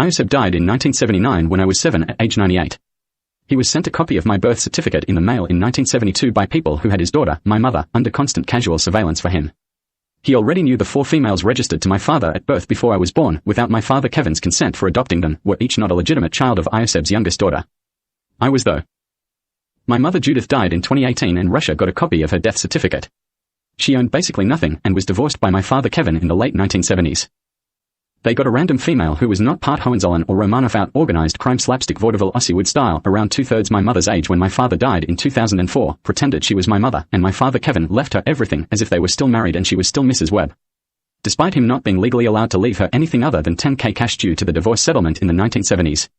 Ioseb died in 1979 when I was 7 at age 98. He was sent a copy of my birth certificate in the mail in 1972 by people who had his daughter, my mother, under constant casual surveillance for him. He already knew the 4 females registered to my father at birth before I was born, without my father Kevin's consent for adopting them, were each not a legitimate child of Ioseb's youngest daughter. I was though. My mother Judith died in 2018 and Russia got a copy of her death certificate. She owned basically nothing and was divorced by my father Kevin in the late 1970s. They got a random female who was not part Hohenzollern or Romanov out organized crime slapstick vaudeville Aussie style around 2/3 my mother's age when my father died in 2004, pretended she was my mother, and my father Kevin left her everything as if they were still married and she was still Mrs. Webb. Despite him not being legally allowed to leave her anything other than $10,000 cash due to the divorce settlement in the 1970s.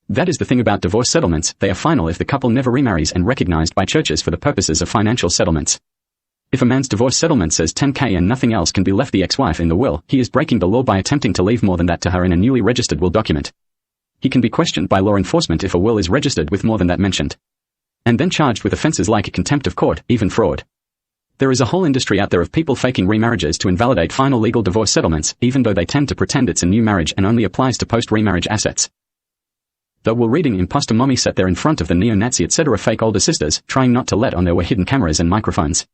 That is the thing about divorce settlements, they are final if the couple never remarries and recognized by churches for the purposes of financial settlements. If a man's divorce settlement says $10,000 and nothing else can be left the ex-wife in the will, he is breaking the law by attempting to leave more than that to her in a newly registered will document. He can be questioned by law enforcement if a will is registered with more than that mentioned. And then charged with offenses like contempt of court, even fraud. There is a whole industry out there of people faking remarriages to invalidate final legal divorce settlements, even though they tend to pretend it's a new marriage and only applies to post-remarriage assets. Though while reading imposter mommy sat there in front of the neo-Nazi etc. fake older sisters, trying not to let on there were hidden cameras and microphones.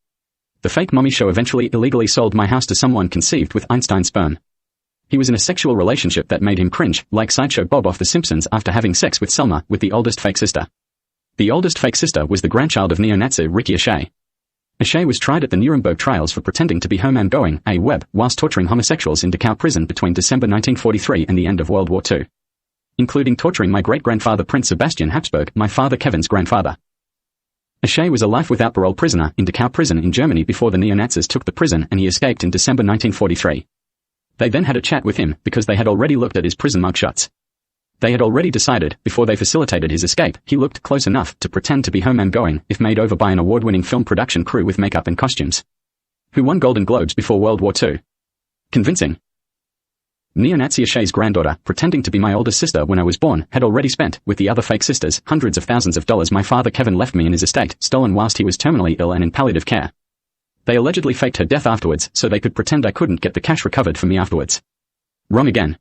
The fake mommy show eventually illegally sold my house to someone conceived with Einstein sperm. He was in a sexual relationship that made him cringe, like Sideshow Bob off The Simpsons after having sex with Selma, with the oldest fake sister. The oldest fake sister was the grandchild of neo-Nazi Ricky O'Shea. O'Shea was tried at the Nuremberg trials for pretending to be homegoing, a Webb, whilst torturing homosexuals in Dachau prison between December 1943 and the end of World War II. Including torturing my great-grandfather Prince Sebastian Habsburg, my father Kevin's grandfather. O'Shea was a life without parole prisoner in Dachau prison in Germany before the neo-Nazis took the prison and he escaped in December 1943. They then had a chat with him because they had already looked at his prison mugshots. They had already decided, before they facilitated his escape, he looked close enough to pretend to be homegoing if made over by an award-winning film production crew with makeup and costumes. Who won Golden Globes before World War II. Convincing. Neo-Nazi O'Shea's granddaughter, pretending to be my older sister when I was born, had already spent, with the other fake sisters, hundreds of thousands of dollars my father Kevin left me in his estate, stolen whilst he was terminally ill and in palliative care. They allegedly faked her death afterwards so they could pretend I couldn't get the cash recovered from me afterwards. Wrong again.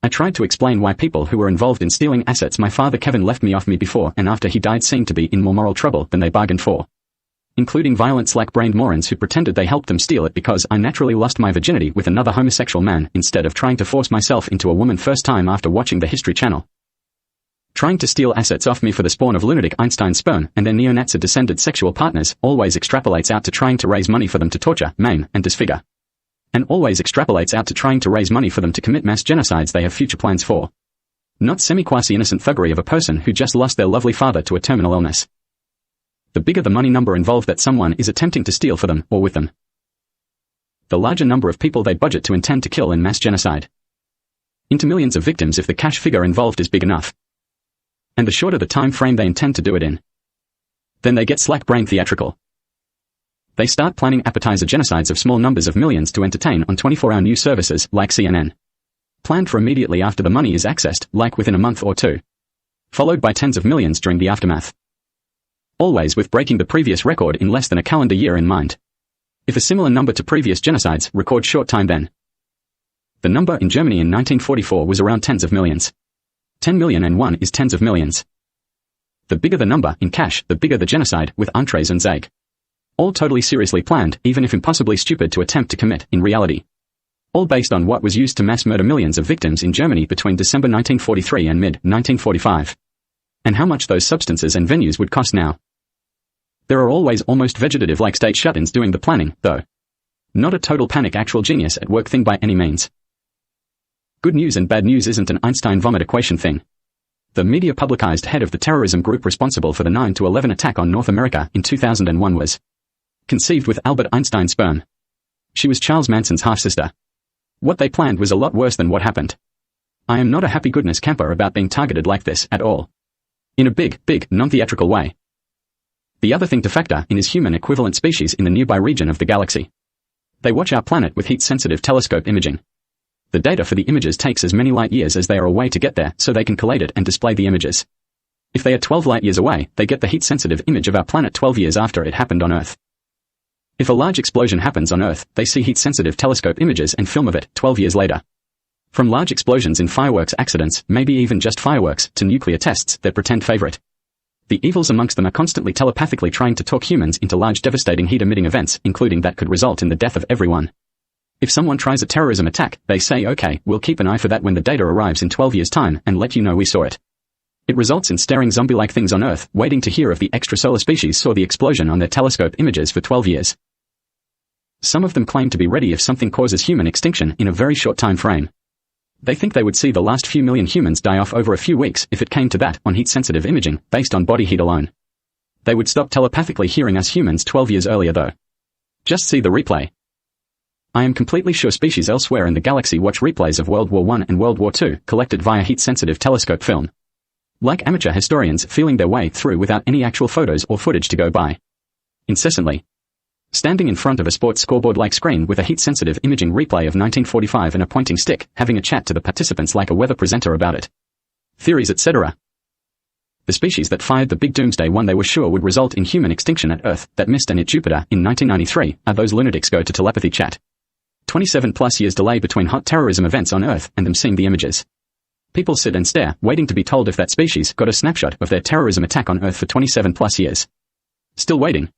I tried to explain why people who were involved in stealing assets my father Kevin left me off me before and after he died seemed to be in more moral trouble than they bargained for. Including violent slack-brained morons who pretended they helped them steal it because I naturally lost my virginity with another homosexual man instead of trying to force myself into a woman first time after watching the History Channel. Trying to steal assets off me for the spawn of lunatic Einstein sperm and their neo-Nazi descended sexual partners always extrapolates out to trying to raise money for them to torture, maim, and disfigure. And always extrapolates out to trying to raise money for them to commit mass genocides they have future plans for. Not semi-quasi-innocent thuggery of a person who just lost their lovely father to a terminal illness. The bigger the money number involved that someone is attempting to steal for them or with them, the larger number of people they budget to intend to kill in mass genocide. Into millions of victims if the cash figure involved is big enough. And the shorter the time frame they intend to do it in. Then they get slack-brained theatrical. They start planning appetizer genocides of small numbers of millions to entertain on 24-hour news services like CNN. Planned for immediately after the money is accessed, like within a month or two. Followed by tens of millions during the aftermath. Always with breaking the previous record in less than a calendar year in mind. If a similar number to previous genocides, record short time then. The number in Germany in 1944 was around tens of millions. 10 million and 1 is tens of millions. The bigger the number in cash, the bigger the genocide with entrees and zag. All totally seriously planned, even if impossibly stupid to attempt to commit in reality. All based on what was used to mass murder millions of victims in Germany between December 1943 and mid-1945. And how much those substances and venues would cost now. There are always almost vegetative-like state shut-ins doing the planning, though. Not a total panic actual genius at work thing by any means. Good news and bad news isn't an Einstein vomit equation thing. The media publicized head of the terrorism group responsible for the 9/11 attack on North America in 2001 was conceived with Albert Einstein sperm. She was Charles Manson's half-sister. What they planned was a lot worse than what happened. I am not a happy-goodness camper about being targeted like this at all. In a big, non-theatrical way. The other thing to factor in is human equivalent species in the nearby region of the galaxy. They watch our planet with heat-sensitive telescope imaging. The data for the images takes as many light years as they are away to get there, so they can collate it and display the images. If they are 12 light years away, they get the heat-sensitive image of our planet 12 years after it happened on Earth. If a large explosion happens on Earth, they see heat-sensitive telescope images and film of it 12 years later. From large explosions in fireworks accidents, maybe even just fireworks, to nuclear tests that pretend favor it. The evils amongst them are constantly telepathically trying to talk humans into large devastating heat-emitting events, including that could result in the death of everyone. If someone tries a terrorism attack, they say okay, we'll keep an eye for that when the data arrives in 12 years' time and let you know we saw it. It results in staring zombie-like things on Earth, waiting to hear if the extrasolar species saw the explosion on their telescope images for 12 years. Some of them claim to be ready if something causes human extinction in a very short time frame. They think they would see the last few million humans die off over a few weeks if it came to that on heat-sensitive imaging, based on body heat alone. They would stop telepathically hearing us humans 12 years earlier though. Just see the replay. I am completely sure species elsewhere in the galaxy watch replays of World War I and World War II collected via heat-sensitive telescope film. Like amateur historians feeling their way through without any actual photos or footage to go by. Incessantly. Standing in front of a sports scoreboard-like screen with a heat-sensitive imaging replay of 1945 and a pointing stick, having a chat to the participants like a weather presenter about it. Theories, etc. The species that fired the big doomsday one they were sure would result in human extinction at Earth, that missed and hit Jupiter in 1993, are those lunatics go to telepathy chat. 27+ years delay between hot terrorism events on Earth and them seeing the images. People sit and stare, waiting to be told if that species got a snapshot of their terrorism attack on Earth for 27+ years. Still waiting.